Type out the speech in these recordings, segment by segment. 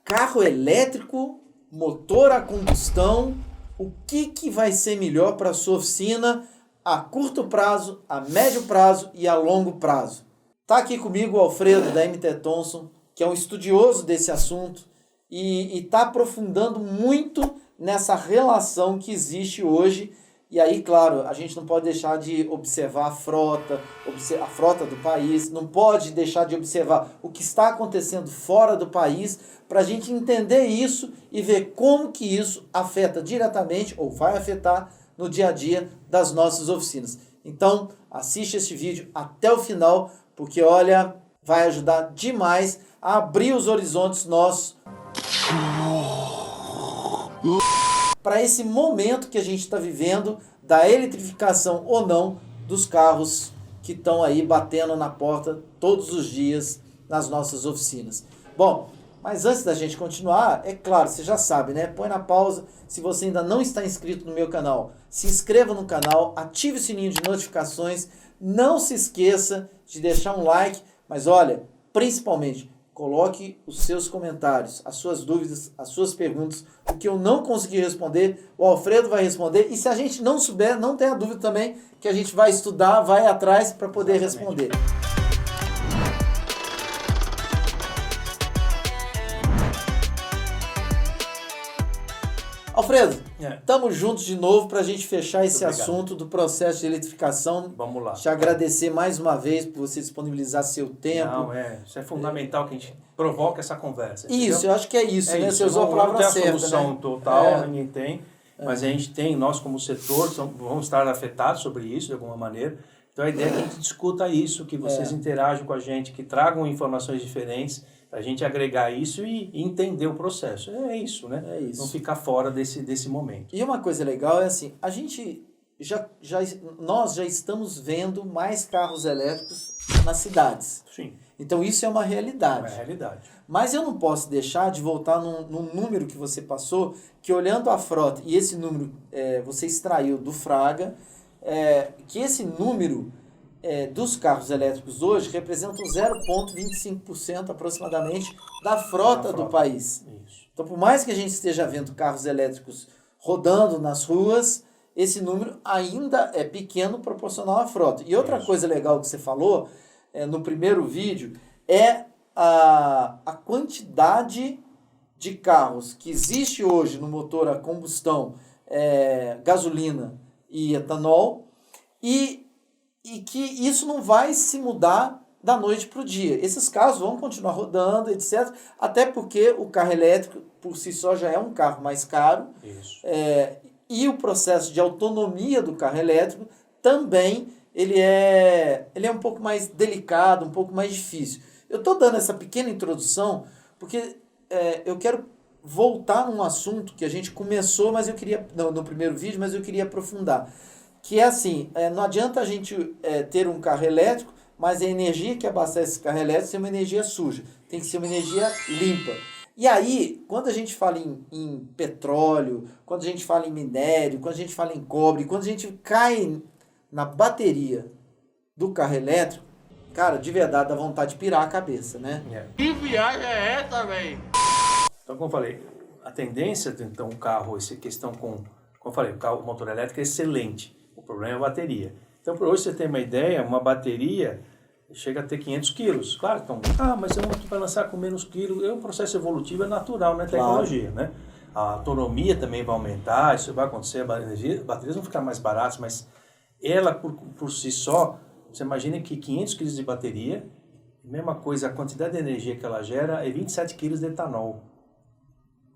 Carro elétrico, motor a combustão, o que vai ser melhor para a sua oficina a curto prazo, a médio prazo e a longo prazo? Tá aqui comigo o Alfredo da MT Thompson, que é um estudioso desse assunto e está aprofundando muito nessa relação que existe hoje. E aí, claro, a gente não pode deixar de observar a frota do país, não pode deixar de observar o que está acontecendo fora do país, para a gente entender isso e ver como que isso afeta diretamente ou vai afetar no dia a dia das nossas oficinas. Então, assiste esse vídeo até o final, porque olha, vai ajudar demais a abrir os horizontes nossos para esse momento que a gente está vivendo da eletrificação ou não dos carros que estão aí batendo na porta todos os dias nas nossas oficinas. Bom, mas antes da gente continuar, é claro, você já sabe, né? Põe na pausa. Se você ainda não está inscrito no meu canal, se inscreva no canal, ative o sininho de notificações, não se esqueça de deixar um like, mas olha, principalmente, coloque os seus comentários, as suas dúvidas, as suas perguntas. O que eu não conseguir responder, o Alfredo vai responder. E se a gente não souber, não tenha dúvida também, que a gente vai estudar, vai atrás para poder responder. Alfredo, estamos juntos de novo para a gente fechar esse assunto do processo de eletrificação. Vamos lá. Te agradecer mais uma vez por você disponibilizar seu tempo. Não, isso é fundamental que a gente provoque essa conversa. Isso, entendeu? eu acho que é isso, né? Isso. Você usou a palavra certa, não tem a solução né? total, ninguém tem, mas a gente tem, nós como setor, vamos estar afetados sobre isso de alguma maneira. Então a ideia é que a gente discuta isso, que vocês interajam com a gente, que tragam informações diferentes, para a gente agregar isso e entender o processo. É isso, né? É isso. Não ficar fora desse momento. E uma coisa legal é assim, a gente nós já estamos vendo mais carros elétricos nas cidades. Sim. Então isso é uma realidade. É uma realidade. Mas eu não posso deixar de voltar num número que você passou, que olhando a frota, e esse número você extraiu do Fraga, que esse número dos carros elétricos hoje representam 0,25% aproximadamente da frota do país. Isso. Então, por mais que a gente esteja vendo carros elétricos rodando nas ruas, esse número ainda é pequeno proporcional à frota. E outra coisa legal que você falou no primeiro vídeo é a quantidade de carros que existe hoje no motor a combustão, gasolina e etanol, e que isso não vai se mudar da noite para o dia. Esses carros vão continuar rodando, etc. Até porque o carro elétrico, por si só, já é um carro mais caro. Isso. E o processo de autonomia do carro elétrico também ele é um pouco mais delicado, um pouco mais difícil. Eu estou dando essa pequena introdução porque eu quero voltar num assunto que a gente começou, mas eu queria no primeiro vídeo, mas eu queria aprofundar. Que é assim, não adianta a gente ter um carro elétrico, mas a energia que abastece esse carro elétrico é uma energia suja. Tem que ser uma energia limpa. E aí, quando a gente fala em petróleo, quando a gente fala em minério, quando a gente fala em cobre, quando a gente cai na bateria do carro elétrico, cara, de verdade dá vontade de pirar a cabeça, né? Que viagem é essa, velho? Então, como eu falei, a tendência, então, o carro, essa questão como eu falei, o motor elétrico é excelente. O problema é a bateria. Então, para hoje você ter uma ideia, uma bateria chega a ter 500 quilos. Claro, então, mas você não vai lançar com menos quilos. É um processo evolutivo, é natural, né? Tecnologia, né? A autonomia também vai aumentar, isso vai acontecer, as baterias vão ficar mais baratas, mas ela, por si só, você imagina que 500 quilos de bateria, mesma coisa, a quantidade de energia que ela gera é 27 quilos de etanol.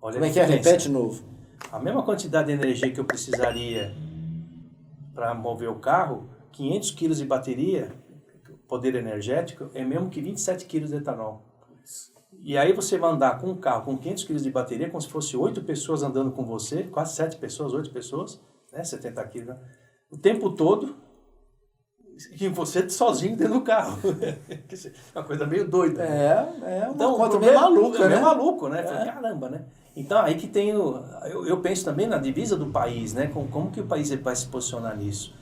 Olha como é que é? Repete de novo. A mesma quantidade de energia que eu precisaria para mover o carro, 500 quilos de bateria, poder energético, é mesmo que 27 quilos de etanol. E aí você vai andar com um carro com 500 quilos de bateria, como se fosse 8 pessoas andando com você, quase 7 pessoas, 8 pessoas, né, 70 quilos, né? O tempo todo, e você sozinho dentro do carro. É uma coisa meio doida. Uma conta meio maluca, né? Meio maluco, né? Caramba, né? Então, aí que tem eu penso também na divisa do país, né? Como que o país vai se posicionar nisso?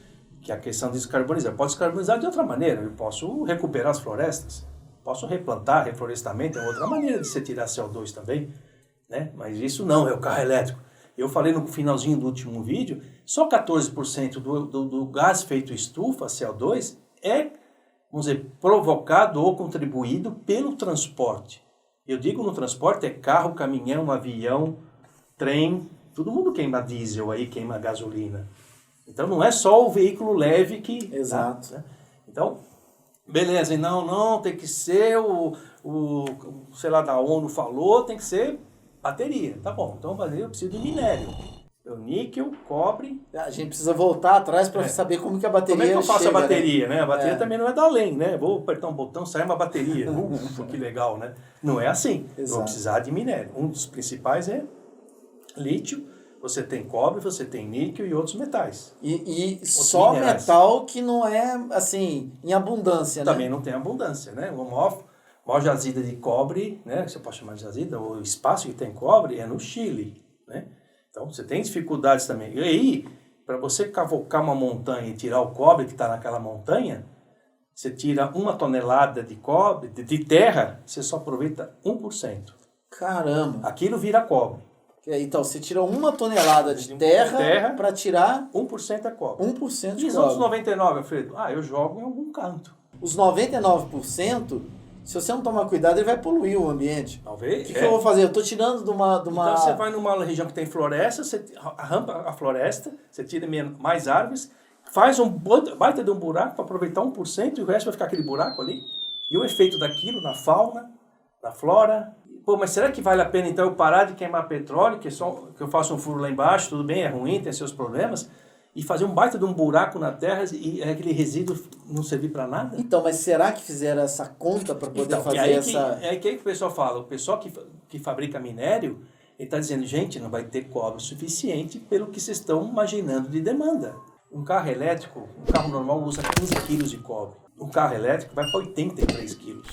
Que é a questão de descarbonizar. Pode descarbonizar de outra maneira. Eu posso recuperar as florestas, posso replantar, reflorestamento é outra maneira de você tirar CO2 também. né? Mas isso não é o carro elétrico. Eu falei no finalzinho do último vídeo, só 14% do gás feito estufa, CO2, é, vamos dizer, provocado ou contribuído pelo transporte. Eu digo no transporte é carro, caminhão, avião, trem, todo mundo queima diesel aí, queima gasolina. Então não é só o veículo leve que... Exato. Né? Então, beleza, e não, tem que ser sei lá, da ONU falou, tem que ser bateria. Tá bom, então eu preciso de minério. Níquel, cobre... A gente precisa voltar atrás para saber como que a bateria Como é que eu faço chega, a bateria, né? A bateria É. também não é da além, né? Vou apertar um botão, sai uma bateria. Ufa, que legal, né? Não é assim. Eu vou precisar de minério. Um dos principais é lítio, você tem cobre, você tem níquel e outros metais. E só minerais. metal que não é, assim, em abundância, né? Também não tem abundância, né? O maior jazida de cobre, né? Você pode chamar de jazida, o espaço que tem cobre é no Chile, né? Então, você tem dificuldades também. E aí, para você cavocar uma montanha e tirar o cobre que está naquela montanha, você tira 1 tonelada de cobre, de terra, você só aproveita 1%. Caramba. Aquilo vira cobre. Então, você tira 1 tonelada de terra para tirar 1% é cobre. 1% de E os outros cobre. 99%, Alfredo? Eu jogo em algum canto. Os 99%, se você não tomar cuidado, ele vai poluir o ambiente. Talvez. O que eu vou fazer? Eu estou tirando de uma... Então você vai numa região que tem floresta, você arrampa a floresta, você tira mais árvores, faz um baita de um buraco para aproveitar 1% e o resto vai ficar aquele buraco ali. E o efeito daquilo na fauna, na flora. Pô, mas será que vale a pena então eu parar de queimar petróleo, que eu faço um furo lá embaixo, tudo bem, é ruim, tem seus problemas, e fazer um baita de um buraco na terra e aquele resíduo não servir para nada? Então, mas será que fizeram essa conta para poder fazer É aí que o pessoal fala, o pessoal que fabrica minério, ele está dizendo, gente, não vai ter cobre suficiente pelo que vocês estão imaginando de demanda. Um carro elétrico, um carro normal usa 15 quilos de cobre. Um carro elétrico vai para 83 quilos.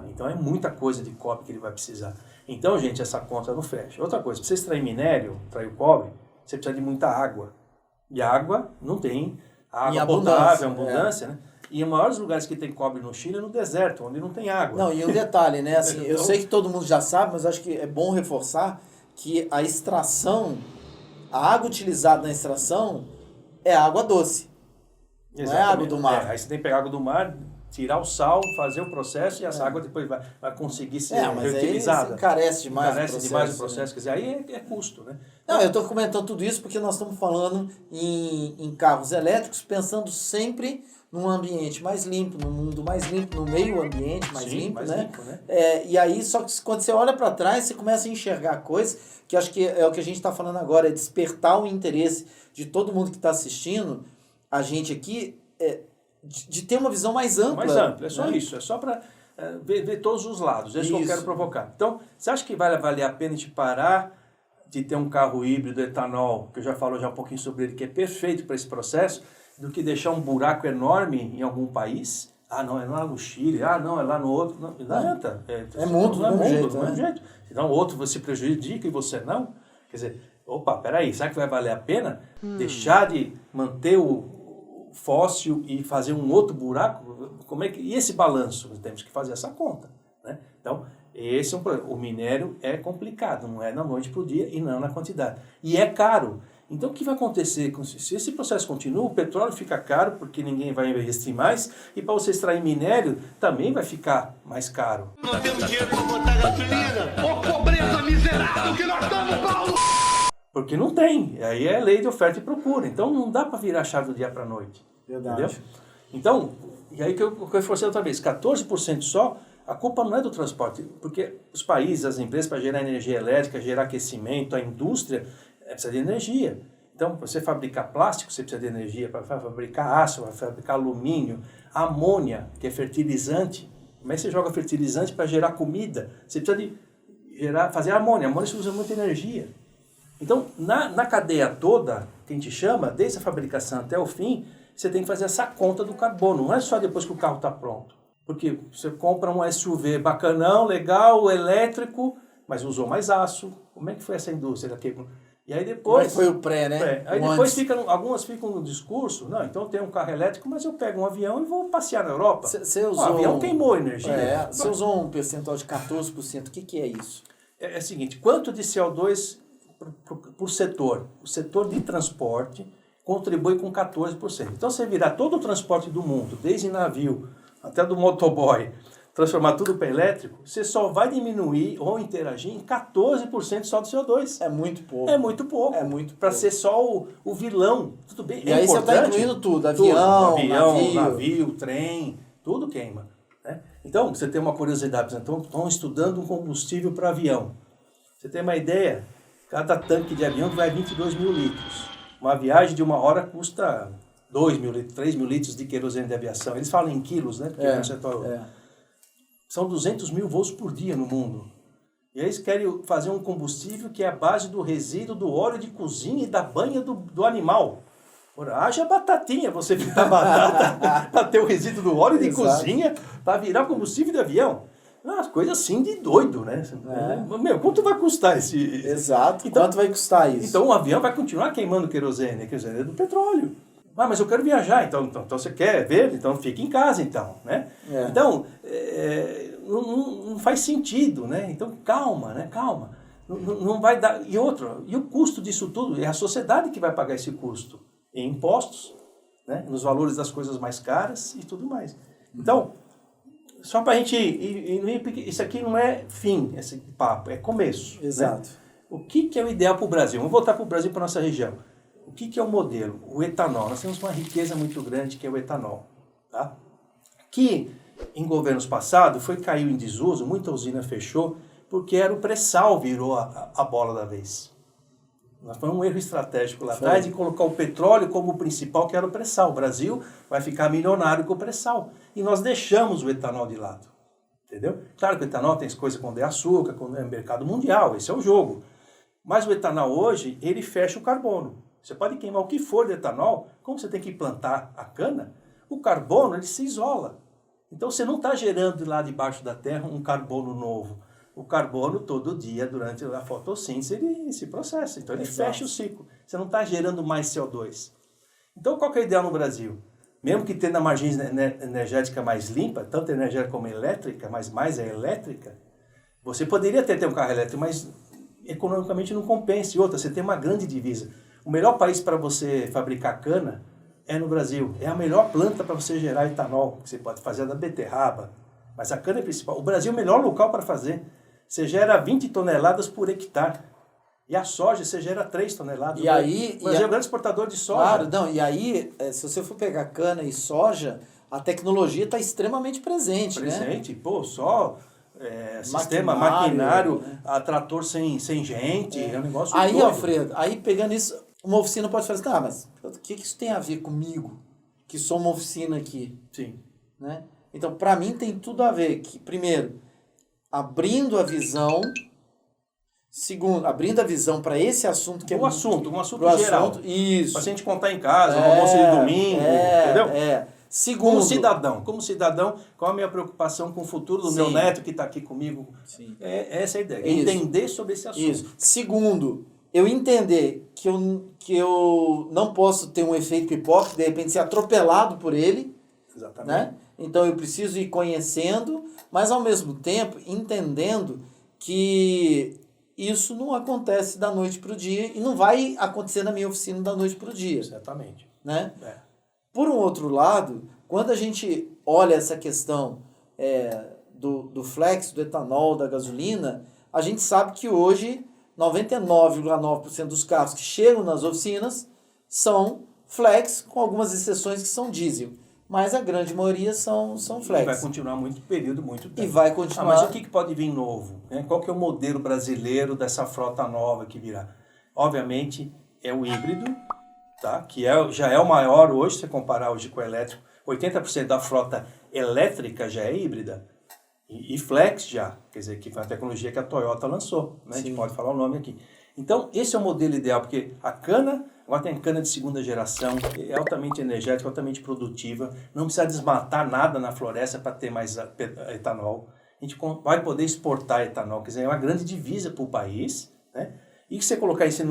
Então é muita coisa de cobre que ele vai precisar. Então, gente, essa conta não fecha. Outra coisa, para você extrair minério, extrair o cobre, você precisa de muita água. E a água não tem água potável, abundância, né? E os maiores lugares que tem cobre no Chile é no deserto, onde não tem água. Não, e um detalhe, né? Assim, eu sei que todo mundo já sabe, mas acho que é bom reforçar que a extração, a água utilizada na extração é água doce. Não é água do mar. Aí você tem que pegar água do mar, tirar o sal, fazer o processo e essa água depois vai conseguir ser reutilizada. Aí encarece demais o processo. Quer dizer, aí é custo, né? Não, eu estou comentando tudo isso porque nós estamos falando em carros elétricos, pensando sempre num ambiente mais limpo, num mundo mais limpo, no meio ambiente mais limpo, mais né? Limpo, né? E aí, só que quando você olha para trás, você começa a enxergar coisas que acho que é o que a gente está falando agora, é despertar o interesse de todo mundo que está assistindo, a gente aqui, de ter uma visão mais ampla. Mais ampla, é só isso, é só para ver todos os lados, é isso que eu quero provocar. Então, você acha que vai valer a pena a gente parar de ter um carro híbrido, etanol, que eu já falo um pouquinho sobre ele, que é perfeito para esse processo, do que deixar um buraco enorme em algum país? Não, é lá no Chile, não, é lá no outro. Não adianta. É mundo, do mesmo jeito. Então, o outro você prejudica e você não. Quer dizer, peraí, será que vai valer a pena deixar de manter o fóssil e fazer um outro buraco? E esse balanço? Temos que fazer essa conta, né? Então, esse é um problema. O minério é complicado, não é na noite para o dia e não na quantidade. E é caro. Então, o que vai acontecer? Se esse processo continua, o petróleo fica caro porque ninguém vai investir mais e para você extrair minério também vai ficar mais caro. Não temos dinheiro para botar gasolina. Ô, pobreza miserável que nós estamos, Paulo! Porque não tem. Aí é lei de oferta e procura. Então, não dá para virar a chave do dia para a noite. Verdade. Entendeu? Então, e aí que eu reforcei outra vez, 14% só, a culpa não é do transporte, porque os países, as empresas, para gerar energia elétrica, gerar aquecimento, a indústria, precisa de energia. Então, para você fabricar plástico, você precisa de energia. Para fabricar aço, para fabricar alumínio, amônia, que é fertilizante. Como é que você joga fertilizante para gerar comida? Você precisa de fazer amônia. Amônia você usa muita energia. Então, na cadeia toda, que a gente chama, desde a fabricação até o fim, você tem que fazer essa conta do carbono. Não é só depois que o carro está pronto. Porque você compra um SUV bacanão, legal, elétrico, mas usou mais aço. Como é que foi essa indústria? E aí depois... Mas foi o pré, né? Aí depois algumas ficam no discurso, não, então eu tenho um carro elétrico, mas eu pego um avião e vou passear na Europa. Você usou o avião queimou energia. Você usou um percentual de 14%. O que é isso? é o seguinte, quanto de CO2 por setor? O setor de transporte contribui com 14%. Então, você virar todo o transporte do mundo, desde navio até do motoboy, transformar tudo para elétrico, você só vai diminuir ou interagir em 14% só do CO2. É muito pouco. É muito pouco. É muito para pouco. ser só o vilão. Tudo bem, E aí você está incluindo tudo, avião, navio, trem, tudo queima. Né? Então, você tem uma curiosidade, então, estão estudando um combustível para avião. Você tem uma ideia? Cada tanque de avião vai 22 mil litros. Uma viagem de 1 hora custa 2 mil litros, 3 mil litros de querosene de aviação. Eles falam em quilos, né? Porque são 200 mil voos por dia no mundo. E eles querem fazer um combustível que é a base do resíduo do óleo de cozinha e da banha do animal. Ora, haja batatinha você fritar batata para ter o resíduo do óleo de cozinha para virar combustível de avião. Umas coisas assim de doido, né? Meu, quanto vai custar esse... Exato, então, quanto vai custar isso? Então o avião vai continuar queimando querosene é do petróleo. Ah, mas eu quero viajar, então você quer ver? Então fica em casa, então, né? Então, não faz sentido, né? Então calma, né? Calma. Não vai dar... E o custo disso tudo é a sociedade que vai pagar esse custo. Em impostos, né? Nos valores das coisas mais caras e tudo mais. Então, só para a gente isso aqui não é fim, esse papo, é começo. Exato. Né? O que é o ideal para o Brasil? Vamos voltar para o Brasil, para a nossa região. O que é o modelo? O etanol. Nós temos uma riqueza muito grande que é o etanol. Tá? Que em governos passados caiu em desuso, muita usina fechou, porque era o pré-sal virou a bola da vez. Foi um erro estratégico lá atrás de colocar o petróleo como o principal, que era o pré-sal. O Brasil vai ficar milionário com o pré-sal. E nós deixamos o etanol de lado. Entendeu? Claro que o etanol tem coisa quando é açúcar, quando é mercado mundial, esse é o jogo. Mas o etanol hoje, ele fecha o carbono. Você pode queimar o que for de etanol, como você tem que plantar a cana, o carbono ele se isola. Então você não está gerando lá debaixo da terra um carbono novo. O carbono todo dia, durante a fotossíntese, ele se processa. Então ele fecha o ciclo. Você não está gerando mais CO2. Então qual que é o ideal no Brasil? Mesmo que tendo a margem energética mais limpa, tanto energética como elétrica, mas mais é elétrica, você poderia ter um carro elétrico, mas economicamente não compensa. E outra, você tem uma grande divisa. O melhor país para você fabricar cana é no Brasil. É a melhor planta para você gerar etanol, que você pode fazer da beterraba. Mas a cana é principal. O Brasil é o melhor local para fazer. Você gera 20 toneladas por hectare. E a soja, você gera 3 toneladas. E aí, o Brasil é um grande exportador de soja. Claro, não, e aí, se você for pegar cana e soja, a tecnologia está extremamente presente, né? Pô, sistema, maquinário, né? Trator sem gente, é um negócio aí, todo. Alfredo, aí pegando isso, uma oficina pode fazer, mas o que isso tem a ver comigo, que sou uma oficina aqui? Sim. Né? Então, para mim, tem tudo a ver, que, primeiro, abrindo a visão... Segundo, abrindo a visão para esse assunto que é um assunto geral. Isso. Para a gente contar em casa, no almoço de domingo, entendeu? Segundo, como cidadão, qual a minha preocupação com o futuro do meu neto que está aqui comigo? Sim. Essa é a ideia. Entender sobre esse assunto. Isso. Segundo, eu entender que eu não posso ter um efeito pipoca, de repente ser atropelado por ele. Exatamente. Né? Então eu preciso ir conhecendo, mas ao mesmo tempo entendendo que isso não acontece da noite para o dia e não vai acontecer na minha oficina da noite para o dia. Exatamente. Né? Por um outro lado, quando a gente olha essa questão do flex, do etanol, da gasolina, a gente sabe que hoje 99,9% dos carros que chegam nas oficinas são flex, com algumas exceções que são diesel. Mas a grande maioria são flex. E vai continuar muito tempo. E vai continuar. Mas o que pode vir novo? Né? Qual que é o modelo brasileiro dessa frota nova que virá? Obviamente é o híbrido, tá? Que já é o maior hoje, se você comparar hoje com o elétrico. 80% da frota elétrica já é híbrida. E flex já, quer dizer, que foi uma tecnologia que a Toyota lançou. Né? A gente pode falar o nome aqui. Então, esse é o modelo ideal, porque a cana, agora tem cana de segunda geração, é altamente energética, altamente produtiva, não precisa desmatar nada na floresta para ter mais etanol. A gente vai poder exportar etanol, quer dizer, é uma grande divisa para o país, né? E que você colocar isso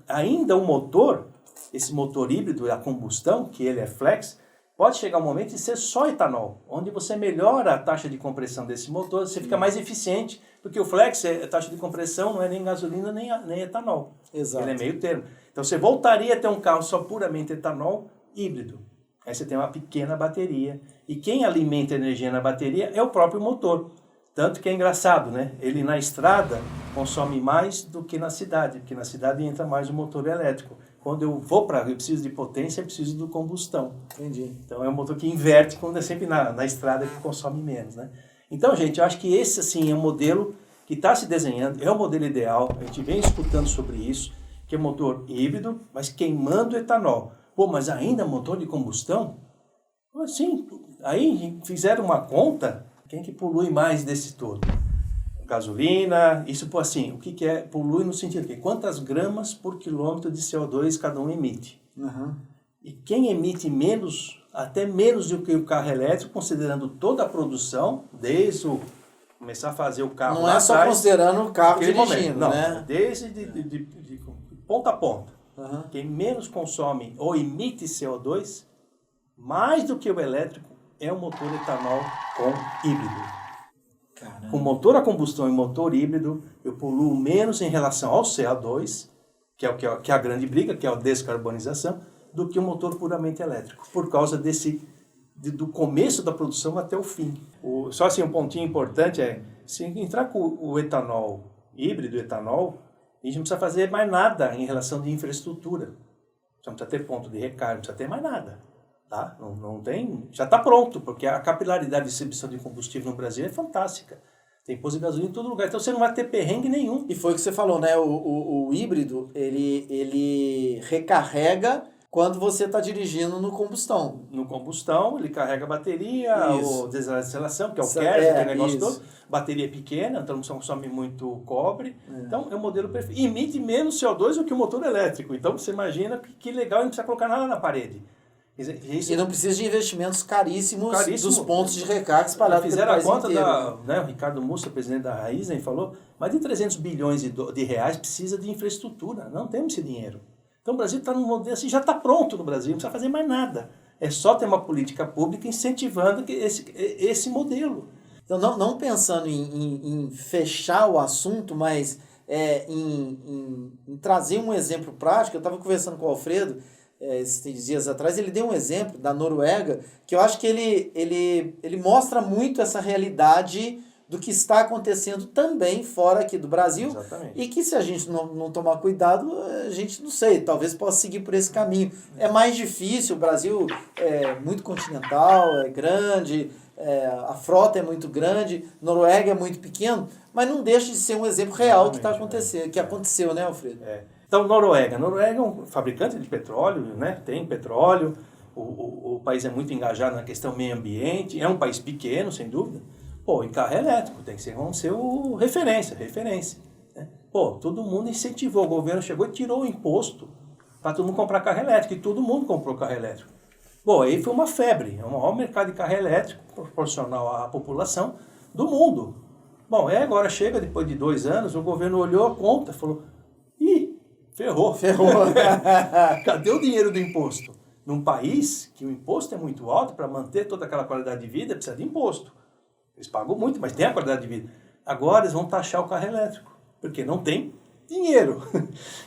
ainda um motor, esse motor híbrido, a combustão, que ele é flex, pode chegar um momento de ser só etanol, onde você melhora a taxa de compressão desse motor, você fica mais eficiente, Porque o flex, a taxa de compressão não é nem gasolina nem etanol. Exato. Ele é meio termo. Então você voltaria a ter um carro só puramente etanol híbrido. Aí você tem uma pequena bateria. E quem alimenta a energia na bateria é o próprio motor. Tanto que é engraçado, né? Ele na estrada consome mais do que na cidade, porque na cidade entra mais o motor elétrico. Quando eu preciso de potência, eu preciso do combustão. Entendi. Então é um motor que inverte quando é sempre na estrada que consome menos, né? Então, gente, eu acho que esse, assim, é um modelo que está se desenhando, é o modelo ideal, a gente vem escutando sobre isso, que é motor híbrido, mas queimando etanol. Pô, mas ainda motor de combustão? Sim, aí fizeram uma conta, quem que polui mais desse todo? Gasolina, isso por assim, o que é polui no sentido de quantas gramas por quilômetro de CO2 cada um emite. Uhum. E quem emite menos, até menos do que o carro elétrico, considerando toda a produção, desde começar a fazer o carro não é só atrás, considerando o carro dirigindo, não, né? desde de ponta a ponta. Uhum. Quem menos consome ou emite CO2, mais do que o elétrico, é o motor etanol com híbrido. Caramba. Com motor a combustão e motor híbrido, eu poluo menos em relação ao CO2, que é a grande briga, que é a descarbonização, do que o motor puramente elétrico, por causa do começo da produção até o fim. Só assim, um pontinho importante é, se entrar com o etanol híbrido, etanol, a gente não precisa fazer mais nada em relação de infraestrutura. Você não precisa ter ponto de recarga, não precisa ter mais nada. Tá? Não tem, já está pronto, porque a capilaridade de distribuição de combustível no Brasil é fantástica. Tem posto de gasolina em todo lugar, então você não vai ter perrengue nenhum. E foi o que você falou, né? O híbrido, ele recarrega quando você está dirigindo no combustão. No combustão, ele carrega a bateria, Isso. o desaceleração, que é o CARS, aquele negócio isso. todo. Bateria pequena, então não consome muito cobre. Então é um modelo perfeito. Emite menos CO2 do que o motor elétrico. Então você imagina que legal, não precisa colocar nada na parede. E não precisa de investimentos caríssimos Caríssimo. dos pontos de recarga espalhados pelo Fizeram a país conta inteiro. né, o Ricardo Mussa, presidente da Raízen, falou, mais de 300 bilhões de reais precisa de infraestrutura. Não temos esse dinheiro. Então o Brasil está num modelo assim, já está pronto no Brasil, não precisa fazer mais nada. É só ter uma política pública incentivando esse modelo. Então, não pensando em fechar o assunto, mas em trazer um exemplo prático. Eu estava conversando com o Alfredo esses dias atrás, ele deu um exemplo da Noruega, que eu acho que ele mostra muito essa realidade do que está acontecendo também fora aqui do Brasil. Exatamente. E que se a gente não tomar cuidado, a gente não sei, talvez possa seguir por esse caminho. É mais difícil, o Brasil é muito continental, é grande, a frota é muito grande, Noruega é muito pequeno, mas não deixa de ser um exemplo real que está acontecendo, que aconteceu, né, Alfredo? Então, Noruega é um fabricante de petróleo, né? Tem petróleo, o país é muito engajado na questão meio ambiente, é um país pequeno, sem dúvida. Pô, em carro elétrico, tem que ser o referência. Né? Pô, todo mundo incentivou, o governo chegou e tirou o imposto para todo mundo comprar carro elétrico, e todo mundo comprou carro elétrico. Bom, aí foi uma febre, é o maior mercado de carro elétrico, proporcional à população do mundo. Bom, agora chega, depois de 2 anos, o governo olhou a conta e falou, ferrou. Cadê o dinheiro do imposto? Num país que o imposto é muito alto, para manter toda aquela qualidade de vida, precisa de imposto. Eles pagam muito, mas tem a qualidade de vida. Agora eles vão taxar o carro elétrico, porque não tem dinheiro.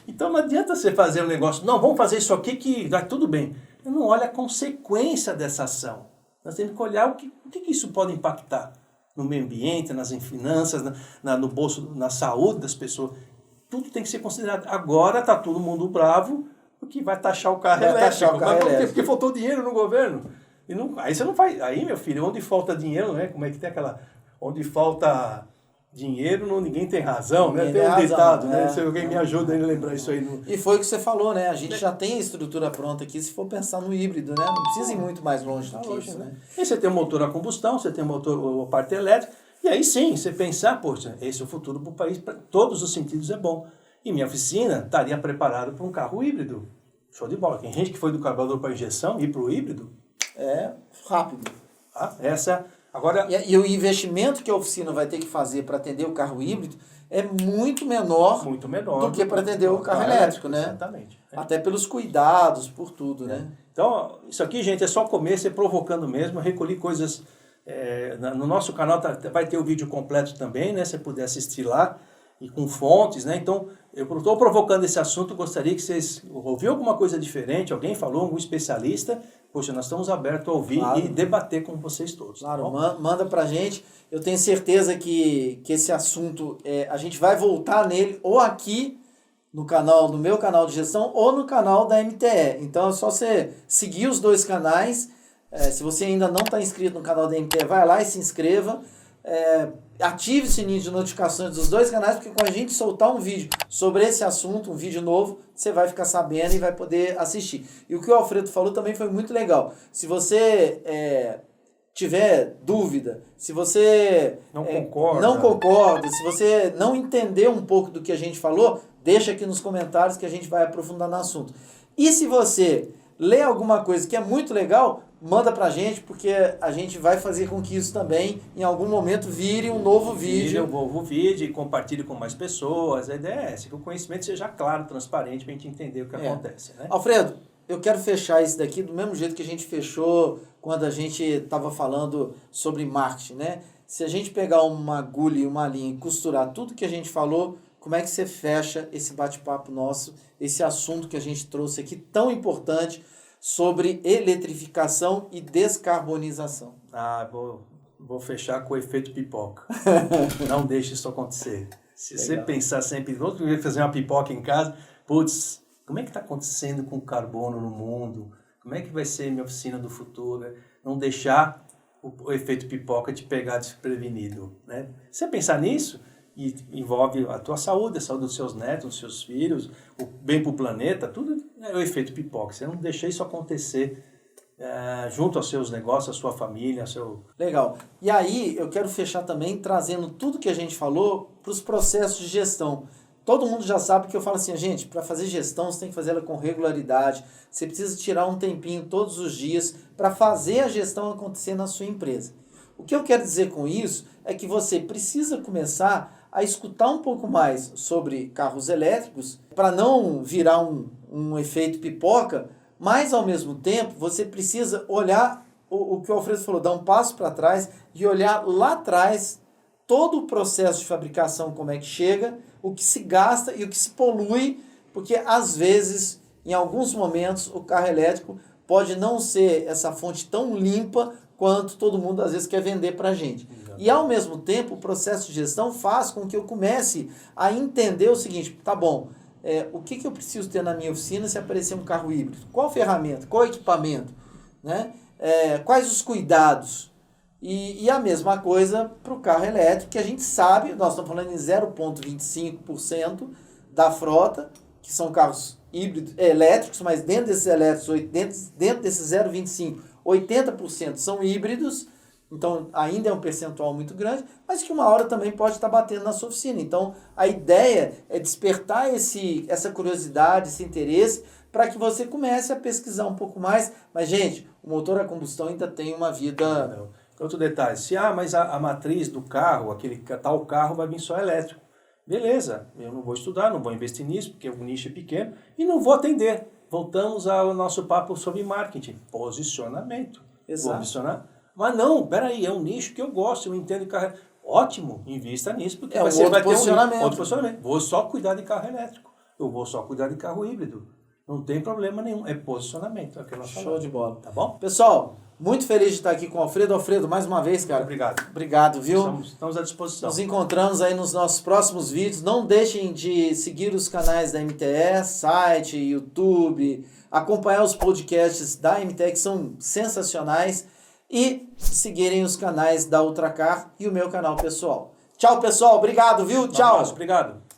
Então não adianta você fazer um negócio, não, vamos fazer isso aqui que dá tudo bem. Não olha a consequência dessa ação. Nós temos que olhar o que isso pode impactar no meio ambiente, nas finanças, no bolso, na saúde das pessoas. Tudo tem que ser considerado. Agora está todo mundo bravo porque vai taxar o carro elétrico. Porque faltou dinheiro no governo. Aí você não faz. Aí, meu filho, onde falta dinheiro, né? Como é que tem aquela. Onde falta dinheiro, ninguém tem razão, né? Tem um ditado, né? Se alguém me ajuda a lembrar isso aí. E foi o que você falou, né? A gente já tem a estrutura pronta aqui, se for pensar no híbrido, né? Não precisa ir muito mais longe do que isso, né? E você tem o motor a combustão, você tem a parte elétrica, e aí sim, você pensar, poxa, esse é o futuro para o país, para todos os sentidos é bom. E minha oficina estaria preparada para um carro híbrido. Show de bola. Tem gente que foi do carburador para injeção e para o híbrido. É rápido. Agora, e o investimento que a oficina vai ter que fazer para atender o carro híbrido é muito menor do que para atender o carro elétrico, né? Exatamente. Até pelos cuidados, por tudo, né? Então, isso aqui, gente, é só começo, é provocando mesmo. Eu recolhi coisas No nosso canal vai ter o vídeo completo também, né? Se você puder assistir lá, e com fontes, né? Então, eu estou provocando esse assunto, gostaria que vocês ouviram alguma coisa diferente, alguém falou, algum especialista, poxa, nós estamos abertos a ouvir e debater com vocês todos. Claro, manda pra gente. Eu tenho certeza que esse assunto, a gente vai voltar nele ou aqui no meu canal de gestão ou no canal da MTE. Então é só você seguir os dois canais. Se você ainda não está inscrito no canal da MTE, vai lá e se inscreva. Ative o sininho de notificações dos dois canais, porque quando a gente soltar um vídeo sobre esse assunto, um vídeo novo, você vai ficar sabendo e vai poder assistir. E o que o Alfredo falou também foi muito legal. Se você tiver dúvida, se você não concorda, se você não entender um pouco do que a gente falou, deixa aqui nos comentários que a gente vai aprofundar no assunto. E se você lê alguma coisa que é muito legal, manda pra gente, porque a gente vai fazer com que isso também, em algum momento, vire um novo vídeo. Vire um novo vídeo e compartilhe com mais pessoas. A ideia é essa, que o conhecimento seja claro, transparente, pra gente entender o que acontece. Né? Alfredo, eu quero fechar isso daqui do mesmo jeito que a gente fechou quando a gente estava falando sobre marketing, né? Se a gente pegar uma agulha e uma linha e costurar tudo que a gente falou, como é que você fecha esse bate-papo nosso, esse assunto que a gente trouxe aqui tão importante sobre eletrificação e descarbonização? Vou fechar com o efeito pipoca. Não deixe isso acontecer. Se você pensar sempre, vou fazer uma pipoca em casa, putz, como é que está acontecendo com o carbono no mundo? Como é que vai ser minha oficina do futuro? Não deixar o efeito pipoca te pegar desprevenido. Né? Se você pensar nisso, e envolve a tua saúde, a saúde dos seus netos, dos seus filhos, o bem para o planeta, tudo é o efeito pipoca. Você não deixa isso acontecer junto aos seus negócios, à sua família, ao seu... Legal. E aí eu quero fechar também trazendo tudo que a gente falou para os processos de gestão. Todo mundo já sabe que eu falo assim, gente, para fazer gestão você tem que fazer ela com regularidade, você precisa tirar um tempinho todos os dias para fazer a gestão acontecer na sua empresa. O que eu quero dizer com isso é que você precisa começar a escutar um pouco mais sobre carros elétricos para não virar um efeito pipoca, mas ao mesmo tempo você precisa olhar o que o Alfredo falou, dar um passo para trás e olhar lá atrás todo o processo de fabricação, como é que chega, o que se gasta e o que se polui, porque às vezes, em alguns momentos, o carro elétrico pode não ser essa fonte tão limpa quanto todo mundo às vezes quer vender para a gente. E ao mesmo tempo, o processo de gestão faz com que eu comece a entender o seguinte, tá bom, o que eu preciso ter na minha oficina se aparecer um carro híbrido? Qual ferramenta? Qual equipamento? Né? Quais os cuidados? E a mesma coisa para o carro elétrico, que a gente sabe, nós estamos falando em 0,25% da frota, que são carros híbridos, elétricos, mas dentro desses elétricos, dentro desses 0,25%, 80% são híbridos, então ainda é um percentual muito grande, mas que uma hora também pode estar batendo na sua oficina. Então a ideia é despertar essa curiosidade, esse interesse, para que você comece a pesquisar um pouco mais. Mas, gente, o motor a combustão ainda tem uma vida... Outro detalhe, mas a matriz do carro, aquele tal carro vai vir só elétrico. Beleza, eu não vou estudar, não vou investir nisso, porque o nicho é pequeno, e não vou atender. Voltamos ao nosso papo sobre marketing, posicionamento. Exato. Vou posicionar. Mas não, peraí, é um nicho que eu gosto, eu entendo de carro. Ótimo, invista nisso, porque você vai ter outro posicionamento. Vou só cuidar de carro elétrico, eu vou só cuidar de carro híbrido. Não tem problema nenhum, é posicionamento. É o que nós falamos. Show de bola. Tá bom? Pessoal, muito feliz de estar aqui com o Alfredo. Alfredo, mais uma vez, cara. Obrigado. Obrigado, viu? Estamos à disposição. Nos encontramos aí nos nossos próximos vídeos. Não deixem de seguir os canais da MTE, site, YouTube, acompanhar os podcasts da MTE, que são sensacionais, e seguirem os canais da Ultracar e o meu canal pessoal. Tchau, pessoal. Obrigado, viu? Tchau. Obrigado.